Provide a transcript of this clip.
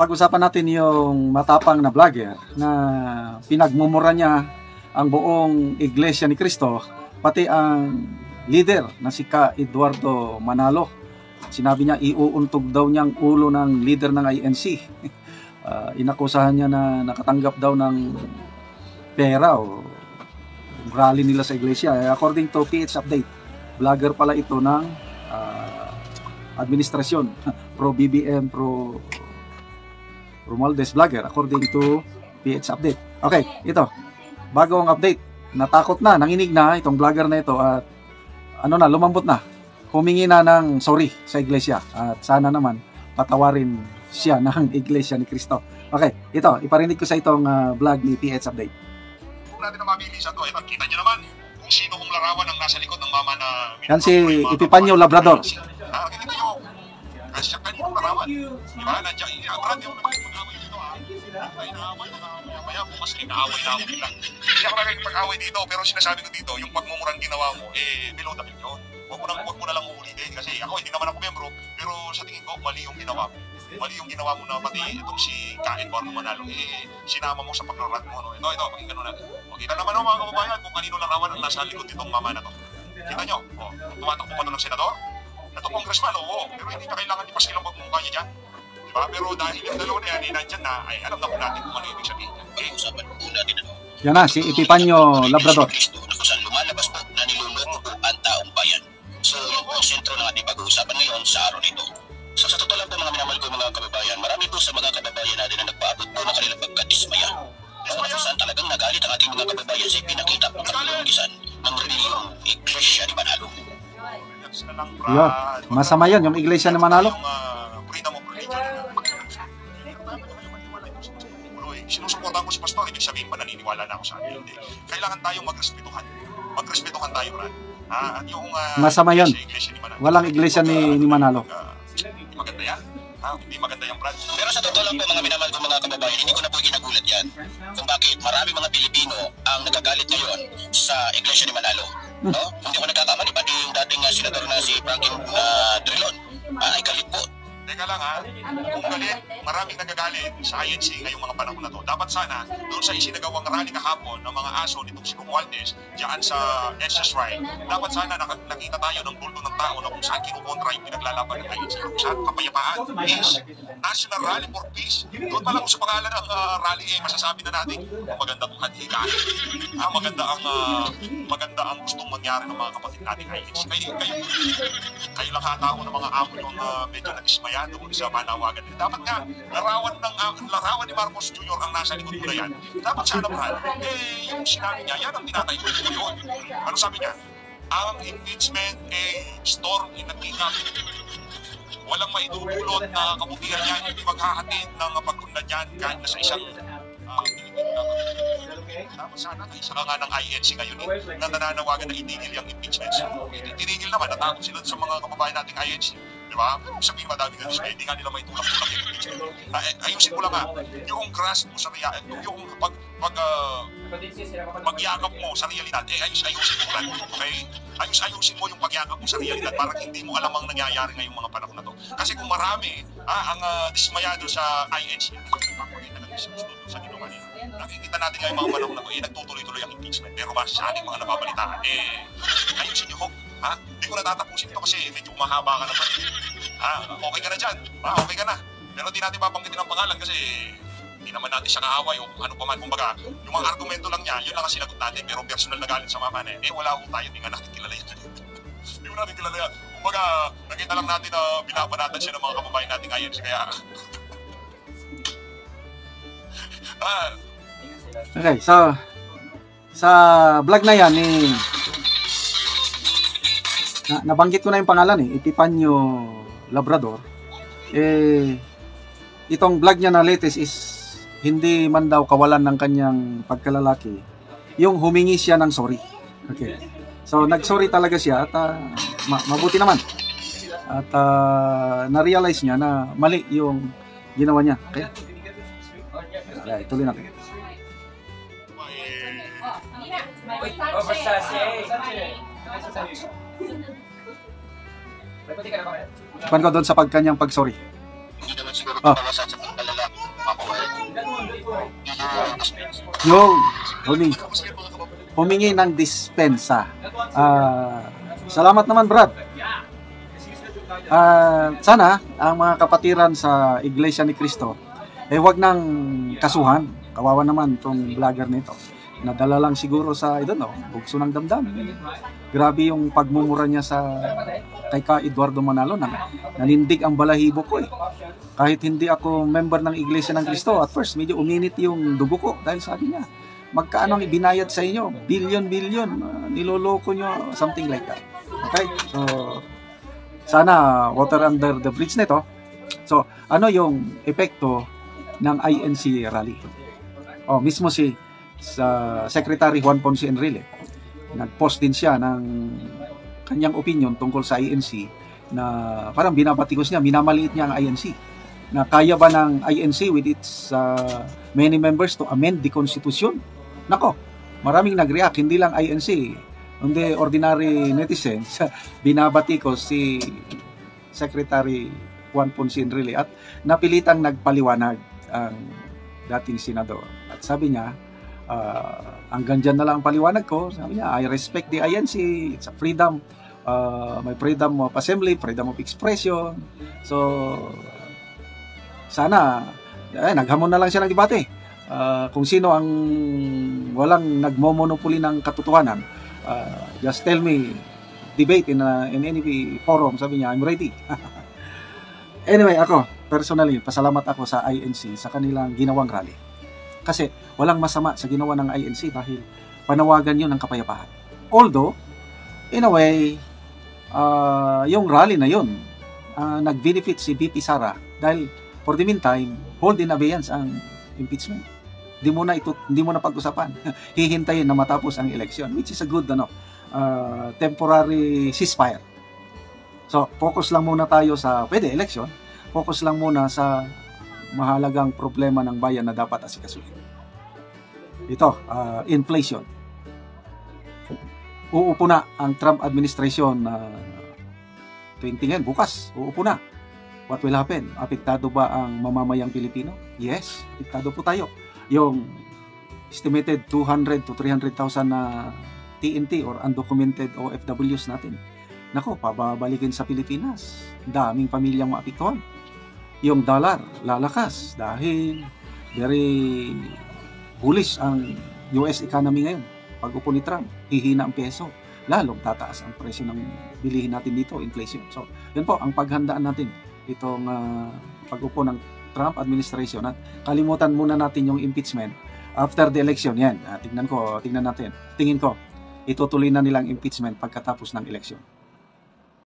pag-usapan natin yung matapang na vlogger na pinagmumura niya ang buong Iglesia ni Cristo, pati ang leader na si Ka Eduardo Manalo. Sinabi niya iuuntog daw niyang ulo ng leader ng INC. Inakusahan niya na nakatanggap daw ng pera o rally nila sa iglesia. According to PH Update, vlogger pala ito ng administrasyon, pro BBM, pro Romualdez vlogger, according to PH Update. Okay, ito, bagong update. Natakot na, nanginig na itong vlogger na ito at lumambot na. Humingi na ng sorry sa iglesia at sana naman patawarin siya ng Iglesia ni Cristo. Okay, ito, iparinig ko sa itong vlog ni PH Update. Kung natin na mabilis ito, kita nyo naman kung sino kong larawan ang nasa likod ng mama na... Yan si Epipanyo Labrador. Nakikita nyo, kasi kanino larawan. Diba? Nandiyan, brad yung mag-away dito ha. Ay, naaway na maya, bukas kaaway na ako nila. Hindi ako nakikipag-away dito, pero sinasabi ko dito, yung pagmumurang ginawa mo, below the belt yun. Huwag mo na lang uulitin kasi ako hindi naman ako membro, pero sa tingin ko mali yung ginawa mo. Mali yung ginawa mo na pati itong si Ka Eduardo Manalo, sinama mo sa pagrarat mo. No? Ito, pakinggan mo natin. O, kita naman mga kababayan kung kanino larawan ang nasa likod nitong mama na to. Kita nyo, tumatakbo pa ito ng senador? Ito congressman, oo, pero hindi na kailangan ipaskil ang pagmumukha niya dyan. Diba? Pero dahil yung dalawa na yan, nandyan na, ay alam na po natin kung ano ibig sabihin. Usapan po natin yan na, si Epipanyo Labrador. Kung saan lumalabas po na niluloko po ang taong bayan. So, yun po ang sentro ng ating pag-uusapan ngayon sa araw nito. So, sa totoo lang po mga minamahal ko mga kababayan, marami po sa mga kababayan natin na nagpaabot po ng kanilang pagkadismaya. Kung saan talagang nagalit ang ating mga kababayan sa ipinakita po katulungisan ng reliyong Iglesia ni Manalo. Yun, masama yun, yung Iglesia ni Manalo. Freedom of religion. Sinusuportahan ko si Pastor, ibig sabihin pa naniniwala na ako sa akin. Hindi. Kailangan tayong magrespetuhan. Magrespetuhan tayo, Brad. At yung, masama yun. Walang Iglesia ni Manalo. Hindi maganda yan. Hindi maganda yung Brad. Pero sa totoo lang po mga minamahal ko mga kababayan, hindi ko na po ginagulat yan kung bakit marami mga Pilipino ang nagagalit ngayon sa Iglesia ni Manalo. No? Hindi ko nagkakamali, pati yung dating senador na si Franklin Drilon ay galit po. Teka lang kung galit, maraming nagagalit sa INC ngayong mga panahon na to. Dapat sana, doon sa isinagawang rally kahapon ng mga aso nitong si Romualdez, diyan sa SS Ride, dapat sana nakita tayo ng bulto ng tao na kung saan kinukontra yung pinaglalaban ng INC, kung saan kapayapaan, peace, National Rally for Peace. Doon pa lang sa pangalan ng rally, masasabi na natin, maganda itong hadhikain. Maganda ang gustong mangyari ng mga kapatid natin INC. Kayo lang hatao ng mga amo yung medyo nag-ismay doon sa manawagan. Dapat nga, larawan ni Marcos Jr. ang nasa likod mo na yan. Dapat sana, Brad, yung sinabi niya, yan ang tinatayo ko yun. Ano sabi niya? Ang impeachment storm in the kingdom. Walang maitutulot na kabutihan yan, hindi maghahatid ng pagkundan yan kahit na sa isang dapat sana isa ka nga ng INC ngayon na nananawagan na itigil yung impeachment. Tinigil naman, natakot sila sa mga kababayan nating INC. Diba? Sabihin madami na sila, hindi nga nila may tulak-tulak yung impeachment. Ayusin mo lang yung grasp mo sa realidad, yung pagyakap mo sa realidad, ayusin mo lang. Okay? Ayusin mo yung pagyakap mo sa realidad para hindi mo alam ang nangyayari ngayong mga panahon na to. Kasi kung marami ang dismayado sa INC, sa ginawa nila. Nakikita natin ngayong mga panahon na to, nagtutuloy-tuloy ang impeachment. Pero ba sa ating mga nababalitaan, ayusin nyo, hindi ko natatapusin ito kasi medyo mahaba ka na pa. Okay ka na dyan. Okay ka na. Pero di natin papanggitin ang pangalan kasi hindi naman natin siya kaaway o ano pa man. Kumbaga, yung mga argumento lang niya, yun lang ang sinagot natin. Pero personal na galit sa mama na wala ko tayo. Hindi nga natin kilala yan. Hindi ko natin kilala yan. Kumbaga, nakita lang natin na binabanatan siya ng mga kababayan natin ngayon. Kaya, okay, so sa vlog na yan nabanggit ko na yung pangalan Epipanyo Labrador. Itong vlog niya na latest is hindi man daw kawalan ng kanyang pagkalalaki. Yung humingi siya ng sorry. Okay. So nag-sorry talaga siya at mabuti naman. At na-realize niya na mali yung ginawa niya. Okay? Ituloy natin. Pan ko doon sa pagkanyang pag-sorry. Hindi naman siguro sa pagkalala. yung humingi ng dispensa. Salamat naman, Brad. Sana ang mga kapatiran sa Iglesia ni Cristo wag nang kasuhan. Kawawa naman tong vlogger nito. Nadala lang siguro sa, I don't know, bugso ng damdamin. Grabe yung pagmumura niya kay Ka Eduardo Manalo. Nanindig ang balahibo ko eh. Kahit hindi ako member ng Iglesia ng Cristo, at first medyo uminit yung dugo ko dahil sabi niya, magkaano ang ibinayad sa inyo? Billion, niloloko nyo, something like that. Okay? So, sana water under the bridge nito. So, ano yung epekto ng INC rally? Mismo si Secretary Juan Ponce Enrile, nag-post din siya ng kanyang opinion tungkol sa INC na parang binabatikos niya, minamaliit niya ang INC. Na kaya ba ng INC with its many members to amend the Constitution? Nako, maraming nag-react, hindi lang INC, hindi ordinary netizens, binabatikos si Secretary Juan Ponce Enrile at napilitang nagpaliwanag ang dating senador. At sabi niya, hanggang dyan na lang ang paliwanag ko. Sabi niya, I respect the INC, it's a freedom, may freedom of assembly, freedom of expression. So, sana, naghamon na lang siya ng debate. Kung sino ang walang nagmomonopoly ng katotohanan, just tell me, debate in any forum. Sabi niya, I'm ready. Anyway, ako, personally, pasalamat ako sa INC sa kanilang ginawang rally. Kasi walang masama sa ginawa ng INC dahil panawagan yun ng kapayapaan. Although, in a way, yung rally na yun, nag-benefit si VP Sara dahil for the meantime, hold in abeyance ang impeachment. Hindi mo na pag-usapan. Hihintayin na matapos ang election, which is a good temporary ceasefire. So, focus lang muna tayo sa election. Focus lang muna sa mahalagang problema ng bayan na dapat asikasuhin. Ito, inflation. Uupo na ang Trump administration bukas. Uupo na. What will happen? Apektado ba ang mamamayang Pilipino? Yes, apektado po tayo. Yung estimated 200 to 300,000 na TNT or undocumented OFWs natin. Nako, pababalikin sa Pilipinas. Daming pamilyang maapektuhan. Yung dollar, lalakas dahil very bullish ang US economy ngayon. Pag upo ni Trump, hihina ang peso. Lalong tataas ang presyo ng bilihin natin dito, inflation. So, yun po, ang paghandaan natin itong pag-upo ng Trump administration. At kalimutan muna natin yung impeachment after the election. Yan, tingnan natin. Tingin ko, itutuloy na nilang impeachment pagkatapos ng election.